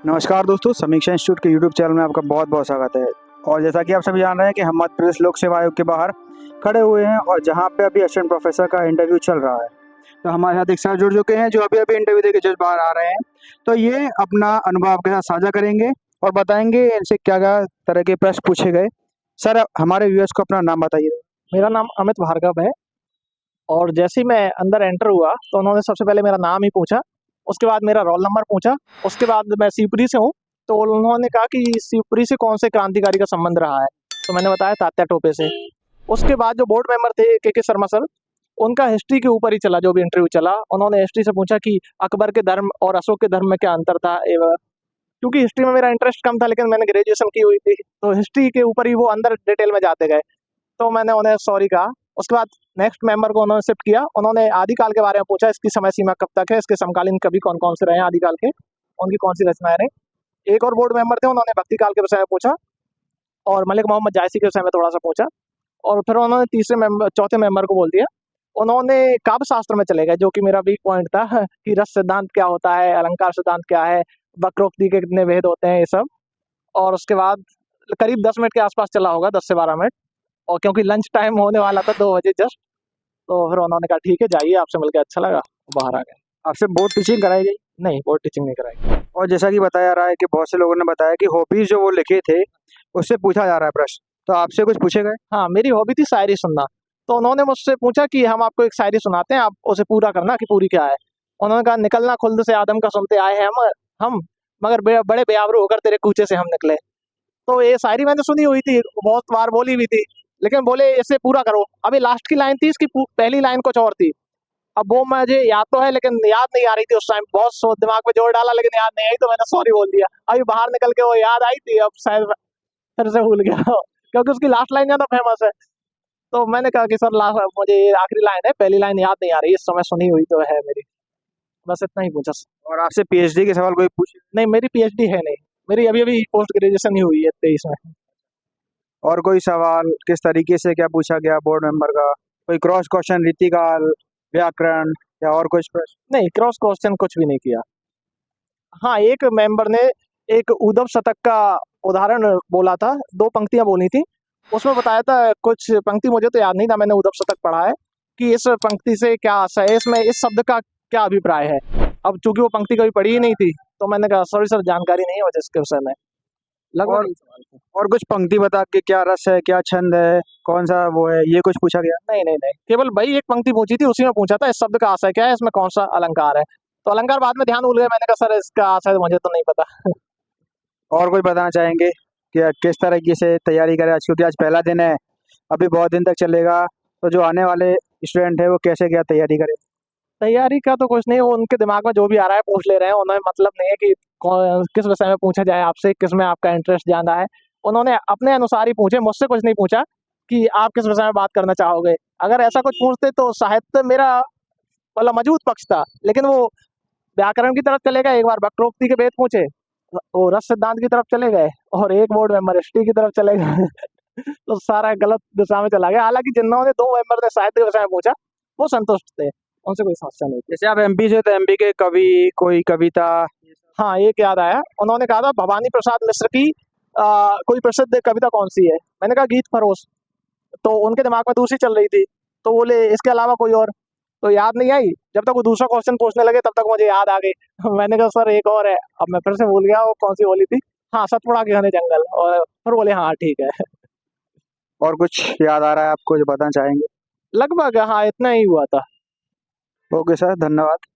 नमस्कार दोस्तों, समीक्षा इंस्टीट्यूट के यूट्यूब चैनल में आपका बहुत बहुत स्वागत है। और जैसा कि आप सभी जान रहे हैं कि हम मध्य प्रदेश लोक सेवा आयोग के बाहर खड़े हुए हैं और जहां पे अभी असिस्टेंट प्रोफेसर का इंटरव्यू चल रहा है। तो हमारे साथ एक सर जुड़ चुके हैं जो अभी अभी इंटरव्यू देके जस्ट बाहर आ रहे हैं। तो ये अपना अनुभव आपके साथ साझा करेंगे और बताएंगे इनसे क्या क्या तरह के प्रश्न पूछे गए। सर, हमारे व्यूअर्स को अपना नाम बताइए। मेरा नाम अमित भार्गव है और जैसे ही मैं अंदर एंटर हुआ तो उन्होंने सबसे पहले मेरा नाम ही पूछा, उसके बाद मेरा रोल नंबर पूछा, उसके बाद मैं शिवपुरी से हूँ, तो उन्होंने कहा कि शिवपुरी से कौन से क्रांतिकारी का संबंध रहा है, तो मैंने बताया तात्या टोपे से। उसके बाद जो बोर्ड मेंबर थे के शर्मा सर, उनका हिस्ट्री के ऊपर ही चला जो भी इंटरव्यू चला। उन्होंने हिस्ट्री से पूछा कि अकबर के धर्म और अशोक के धर्म में क्या अंतर था एवं क्योंकि हिस्ट्री में मेरा इंटरेस्ट कम था लेकिन मैंने ग्रेजुएशन की हुई थी, तो हिस्ट्री के ऊपर ही वो अंदर डिटेल में जाते गए, तो मैंने उन्हें सॉरी कहा। उसके बाद नेक्स्ट मेंबर को उन्होंने शिफ्ट किया, उन्होंने आदिकाल के बारे में पूछा, इसकी समय सीमा कब तक है, इसके समकालीन कवि कौन कौन से रहे हैं आदिकाल के, उनकी कौन सी रचनाएं रही। एक और बोर्ड मेंबर थे, उन्होंने भक्ति काल के विषय में पूछा और मलिक मोहम्मद जायसी के विषय में थोड़ा सा पूछा। और फिर उन्होंने चौथे मेंबर को बोल दिया। उन्होंने काव्य शास्त्र में चले गए जो कि मेरा वीक पॉइंट था कि रस सिद्धांत क्या होता है, अलंकार सिद्धांत क्या है, वक्रोक्ति के कितने भेद होते हैं, ये सब। और उसके बाद करीब 10 मिनट के आसपास चला होगा, 10 से 12 मिनट, और क्योंकि लंच टाइम होने वाला था 2 बजे जस्ट, तो फिर उन्होंने कहा ठीक है जाइए, आपसे मिलकर अच्छा लगा, बाहर आ गए। आपसे बोर्ड टीचिंग कराई गई? नहीं, बोर्ड टीचिंग नहीं कराई। और जैसा कि बताया रहा है कि बहुत से लोगों ने बताया कि हॉबीज जो वो लिखे थे उससे पूछा जा रहा है प्रश्न, तो आपसे कुछ पूछे गए? हाँ, मेरी हॉबी थी शायरी सुनना, तो उन्होंने मुझसे पूछा कि हम आपको एक शायरी सुनाते हैं, आप उसे पूरा करना कि पूरी क्या है। उन्होंने कहा, निकलना खुल्द से आदम का सुनते आए हैं हम मगर बड़े बेआबरू होकर तेरे कूचे से हम निकले। तो ये शायरी मैंने सुनी हुई थी, बहुत बार बोली भी थी, लेकिन बोले इसे पूरा करो। अभी लास्ट की लाइन थी, इसकी पहली लाइन कुछ और थी। अब वो मुझे याद तो है लेकिन याद नहीं आ रही थी उस टाइम, बहुत दिमाग में जोर डाला लेकिन याद नहीं आई, तो मैंने सॉरी बोल दिया। अभी बाहर निकल के वो याद आई थी, अब शायद फिर से भूल गया क्योंकि उसकी लास्ट लाइन ज्यादा फेमस है। तो मैंने कहा कि सर लास्ट मुझे ये आखिरी लाइन है, पहली लाइन याद नहीं आ रही, इस समय सुनी हुई तो है मेरी। बस इतना ही पूछा। और आपसे पीएचडी के सवाल कोई पूछे? नहीं, मेरी पीएचडी है नहीं, मेरी अभी अभी पोस्ट ग्रेजुएशन ही हुई है 23 में। और कोई सवाल किस तरीके से क्या पूछा गया बोर्ड मेंबर का? कोई क्रॉस क्वेश्चन, रीतिकाल, व्याकरण या और कुछ प्रश्न? नहीं, क्रॉस क्वेश्चन कुछ भी नहीं किया। हाँ, एक मेंबर ने एक उद्धव शतक का उदाहरण बोला था, 2 पंक्तियां बोली थी, उसमें बताया था, कुछ पंक्ति मुझे तो याद नहीं था, मैंने उद्धव शतक पढ़ा है, कि इस पंक्ति से क्या आशय है, इसमें इस शब्द का क्या अभिप्राय है। अब चूंकि वो पंक्ति कभी पढ़ी ही नहीं थी, तो मैंने कहा सॉरी सर, जानकारी नहीं है मुझे इसके विषय में। लगभग और यही सवाल था। और कुछ पंक्ति बता के क्या रस है, क्या छंद है, कौन सा वो है, ये कुछ पूछा गया? नहीं नहीं नहीं, केवल वही एक पंक्ति पूछी थी, उसी में पूछा था इस शब्द का आशय क्या है, इसमें कौन सा अलंकार है। तो अलंकार बाद में ध्यान भूल गया, मैंने कहा सर इसका आशय मुझे तो नहीं पता और कुछ बताना चाहेंगे कि किस तरीके से तैयारी करें आज, क्योंकि आज पहला दिन है, अभी बहुत दिन तक चलेगा, तो जो आने वाले स्टूडेंट है वो कैसे क्या तैयारी करें? तैयारी का तो कुछ नहीं, वो उनके दिमाग में जो भी आ रहा है पूछ ले रहे हैं, उन्हें मतलब नहीं है कि किस विषय में पूछा जाए आपसे, किस में आपका इंटरेस्ट ज्यादा है। उन्होंने अपने अनुसार ही पूछे, मुझसे कुछ नहीं पूछा कि आप किस विषय में बात करना चाहोगे। अगर ऐसा कुछ पूछते तो साहित्य मेरा मतलब मजबूत पक्ष था, लेकिन वो व्याकरण की तरफ चले गए, एक बार वक्रोक्ति के भेद पूछे, वो रस सिद्धांत की तरफ चले गए, और एक बोर्ड मेंबर हिस्ट्री की तरफ चले गए तो सारा गलत दिशा में चला गया। हालांकि जिन्होंने 2 मेंबर ने साहित्य के विषय में पूछा वो संतुष्ट थे, उनसे कोई समस्या नहीं थी। जैसे आप एमपी से, तो एमपी के कवि, कोई कविता? हाँ, एक याद आया, उन्होंने कहा था भवानी प्रसाद मिश्र की कोई प्रसिद्ध कविता कौन सी है, मैंने कहा गीत फरोश, तो उनके दिमाग में दूसरी चल रही थी, तो बोले इसके अलावा कोई और, तो याद नहीं आई। जब तक वो दूसरा क्वेश्चन पूछने लगे तब तक मुझे याद आ गई मैंने कहा सर एक और है, अब मैं फिर से भूल गया वो कौन सी बोली थी। हाँ, सतपुड़ा के घने जंगल, और फिर बोले हाँ ठीक है और कुछ याद आ रहा है आपको जो बताना चाहेंगे? लगभग हाँ, इतना ही हुआ था। ओके सर, धन्यवाद।